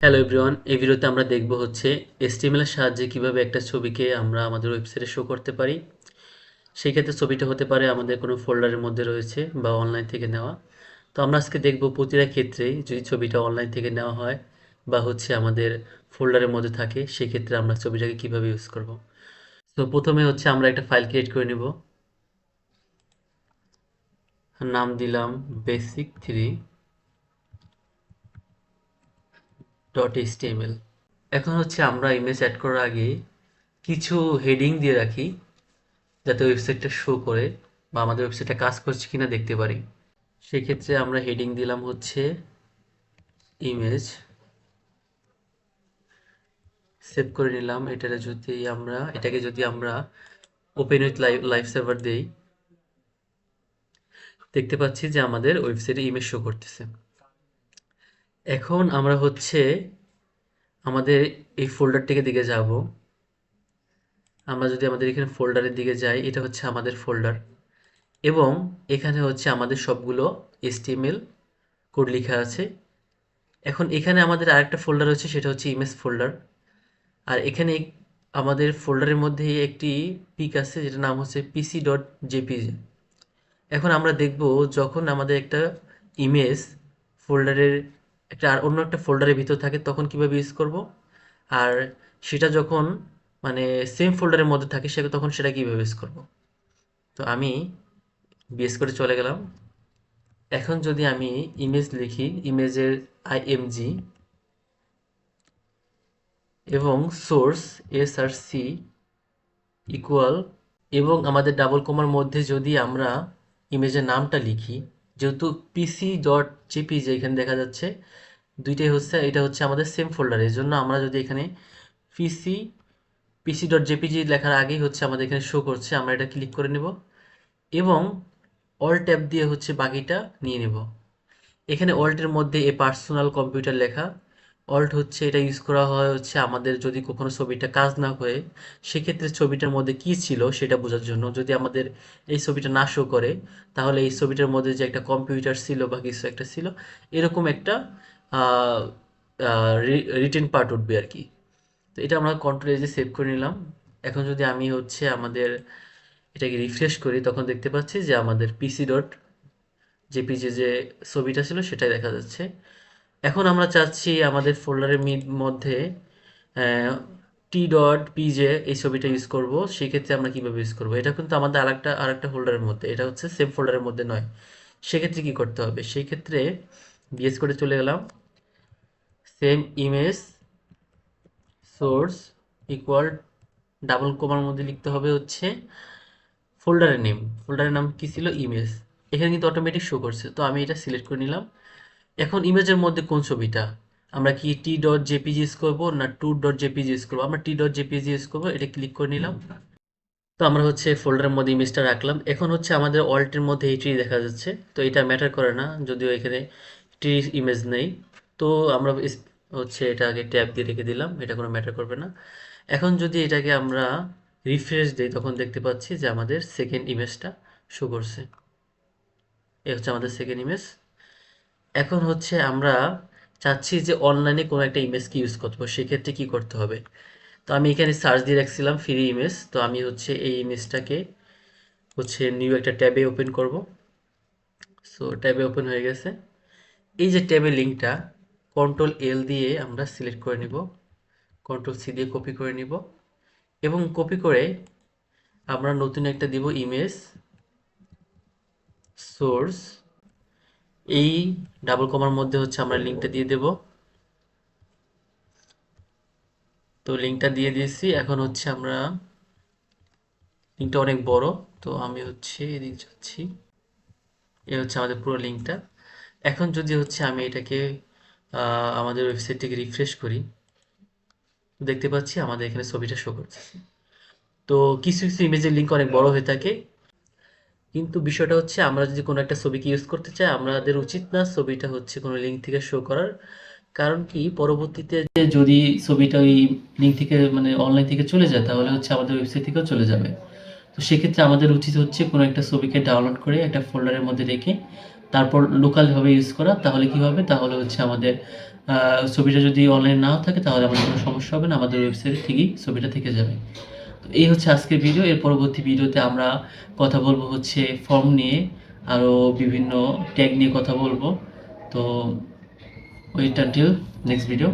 Hello everyone, এই ভিডিওতে আমরা দেখব হচ্ছে HTML এর সাহায্যে কিভাবে একটা ছবিকে আমরা আমাদের ওয়েবসাইটে শো করতে পারি। সেই ক্ষেত্রে ছবিটা হতে পারে আমাদের কোনো ফোল্ডারের মধ্যে রয়েছে বা অনলাইন থেকে নেওয়া। তো আমরা আজকে দেখব প্রতিটা ক্ষেত্রেই যদি ছবিটা অনলাইন থেকে নেওয়া হয় বা হচ্ছে আমাদের ফোল্ডারের মধ্যে থাকে, সেক্ষেত্রে আমরা ছবিটাকে কিভাবে ইউজ করব। তো প্রথমে হচ্ছে আমরা একটা ফাইল ক্রিয়েট করে নিব। নাম দিলাম basic3.html। এখন হচ্ছে আমরা ইমেজ অ্যাড করার আগে কিছু হেডিং দিয়ে রাখি যাতে ওয়েবসাইটটা শো করে বা আমাদের ওয়েবসাইটটা কাজ করছে কিনা দেখতে পারি। সেক্ষেত্রে আমরা হেডিং দিলাম হচ্ছে ইমেজ, সেভ করে নিলাম। এটাকে যদি আমরা ওপেন উইথ লাইভ সার্ভার দেই, দেখতে পাচ্ছি যে আমাদের ওয়েবসাইটে ইমেজ শো করতেছে। এখন আমরা হচ্ছে আমাদের এই ফোল্ডারটিকে দিকে যাব। আমরা যদি আমাদের এখানে ফোল্ডারের দিকে যাই, এটা হচ্ছে আমাদের ফোল্ডার এবং এখানে হচ্ছে আমাদের সবগুলো HTML কোড লেখা আছে। এখন এখানে আমাদের আরেকটা ফোল্ডার রয়েছে, সেটা হচ্ছে ইমেজ ফোল্ডার। আর এখানে আমাদের ফোল্ডারের মধ্যে একটি পিক আছে যেটার নাম হচ্ছে pc.jpg। এখন আমরা দেখব যখন আমাদের একটা ইমেজ ফোল্ডারের আর অন্য একটা ফোল্ডারের ভিতর থাকে তখন কিভাবে ইউজ করব, আর সেটা যখন মানে সেম ফোল্ডারের মধ্যে থাকে সে তখন সেটা কিভাবে ইউজ করব। তো আমি বিএস করে চলে গেলাম। এখন যদি আমি ইমেজ লিখি, ইমেজের img এবং সোর্স src ইকুয়াল, এবং আমাদের ডাবল কমার মধ্যে যদি আমরা ইমেজের নামটা লিখি, যেহেতু pc.jpg এখানে দেখা যাচ্ছে দুইটাই হচ্ছে, এটা হচ্ছে আমাদের সেম ফোল্ডার, এর জন্য আমরা যদি এখানে পিসি pc.jpg লেখার আগেই হচ্ছে আমাদের এখানে শো করছে, আমরা এটা ক্লিক করে নেব এবং অল ট্যাব দিয়ে হচ্ছে বাকিটা নিয়ে নেব। এখানে অল্টের মধ্যে এ পার্সোনাল কম্পিউটার লেখা। অল্ট হচ্ছে এটা ইউজ করা হয় হচ্ছে আমাদের যদি কখনো ছবিটা কাজ না করে সেক্ষেত্রে ছবিটার মধ্যে কি ছিল সেটা বোঝার জন্য। যদি আমাদের এই ছবিটা না শো করে তাহলে এই ছবিটার মধ্যে যে একটা কম্পিউটার ছিল বা কিছু একটা ছিল এরকম একটা রিটেন পার্ট উঠবে আর কি। তো এটা আমরা কন্ট্রোল এজে সেভ করে নিলাম। এখন যদি আমি হচ্ছে আমাদের এটাকে রিফ্রেশ করি তখন দেখতে পাচ্ছি যে আমাদের pc.jpg যে ছবিটা ছিল সেটাই দেখা যাচ্ছে। এখন আমরা চাচ্ছি আমাদের ফোল্ডারের মধ্যে t.pj এই ছবিটা ইউজ করব। সেক্ষেত্রে আমরা কিভাবে ইউজ করব, এটা কিন্তু আমাদের আরেকটা ফোল্ডারের মধ্যে, এটা হচ্ছে সেম ফোল্ডারের মধ্যে নয়। সেক্ষেত্রে কি করতে হবে, সেই ক্ষেত্রে বিএস করে চলে গেলাম। Same image source equal double কোমার মধ্যে লিখতে হবে হচ্ছে ফোল্ডারের নাম কি ছিল, ইমেজ। এখানে কিন্তু অটোমেটিক শো করছে, তো আমি এটা সিলেক্ট করে নিলাম। এখন ইমেজের মধ্যে কোন ছবিটা, আমরা কি t.jpg ইউজ করবো না 2.jpg ইউজ করবো, আমরা t.jpg ইউজ করবো, এটা ক্লিক করে নিলাম। তো আমরা হচ্ছে ফোল্ডারের মধ্যে ইমেজটা রাখলাম। এখন হচ্ছে আমাদের অল্টের মধ্যে এই ট্রি দেখা যাচ্ছে, তো এটা ম্যাটার করে না যদিও এখানে ট্রি ইমেজ নেই। তো আমরা হচ্ছে এটা আগে ট্যাব দিয়ে রেখে দিলাম, এটা কোনো ম্যাটার করবে না। এখন যদি এটাকে আমরা রিফ্রেশ দিই তখন দেখতে পাচ্ছি যে আমাদের সেকেন্ড ইমেজটা শো করছে। এই হচ্ছে আমাদের সেকেন্ড ইমেজ। এখন হচ্ছে আমরা চাচ্ছি যে অনলাইনে কোনো একটা ইমেজকে ইউজ করবো, সেক্ষেত্রে কি করতে হবে। তো আমি এখানে সার্চ দিয়ে রাখছিলাম ফ্রি ইমেজ, তো আমি হচ্ছে এই ইমেজটাকে হচ্ছে নিউ একটা ট্যাবে ওপেন করব। সো ট্যাবে ওপেন হয়ে গেছে। এই যে ট্যাবের লিঙ্কটা কন্ট্রোল এল দিয়ে আমরা সিলেক্ট করে নিব, কন্ট্রোল সি দিয়ে কপি করে নিব এবং কপি করে আমরা নতুন একটা দিব ইমেজ সোর্স, এই ডাবল কমার মধ্যে হচ্ছে আমরা লিঙ্কটা দিয়ে দেব। তো লিঙ্কটা দিয়ে দিয়েছি। এখন হচ্ছে আমরা লিঙ্কটা অনেক বড়, তো আমি হচ্ছে এদিকে যাচ্ছি। এ হচ্ছে আমাদের পুরো লিঙ্কটা। এখন যদি হচ্ছে আমি এটাকে আমাদের ওয়েবসাইট থেকে রিফ্রেশ করি, দেখতে পাচ্ছি আমাদের এখানে ছবিটা শো করতেছে। তো কিছু কিছু ইমেজের লিঙ্ক অনেক বড় হয়ে থাকে, কিন্তু বিষয়টা হচ্ছে আমরা যদি কোনো একটা ছবিকে ইউজ করতে চাই আমাদের উচিত না ছবিটা হচ্ছে কোনো লিঙ্ক থেকে শো করার। কারণ কি, পরবর্তীতে যে যদি ছবিটা ওই লিঙ্ক থেকে মানে অনলাইন থেকে চলে যায় তাহলে হচ্ছে আমাদের ওয়েবসাইট থেকেও চলে যাবে। তো সেক্ষেত্রে আমাদের উচিত হচ্ছে কোনো একটা ছবিকে ডাউনলোড করে একটা ফোল্ডারের মধ্যে রেখে তারপর লোকালভাবে ইউজ করা, তাহলে কি হবে, তাহলে হচ্ছে আমাদের ছবিটা যদি অনলাইন নাও থাকে তাহলে আমাদের কোনো সমস্যা হবে না, আমাদের ওয়েবসাইটে ঠিকই ছবিটা থেকে যাবে। তো এই হচ্ছে আজকের ভিডিও। এর পরবর্তী ভিডিওতে আমরা কথা বলবো হচ্ছে ফর্ম নিয়ে, আরও বিভিন্ন ট্যাগ নিয়ে কথা বলবো। তো ওয়েট আনটিল নেক্সট ভিডিও।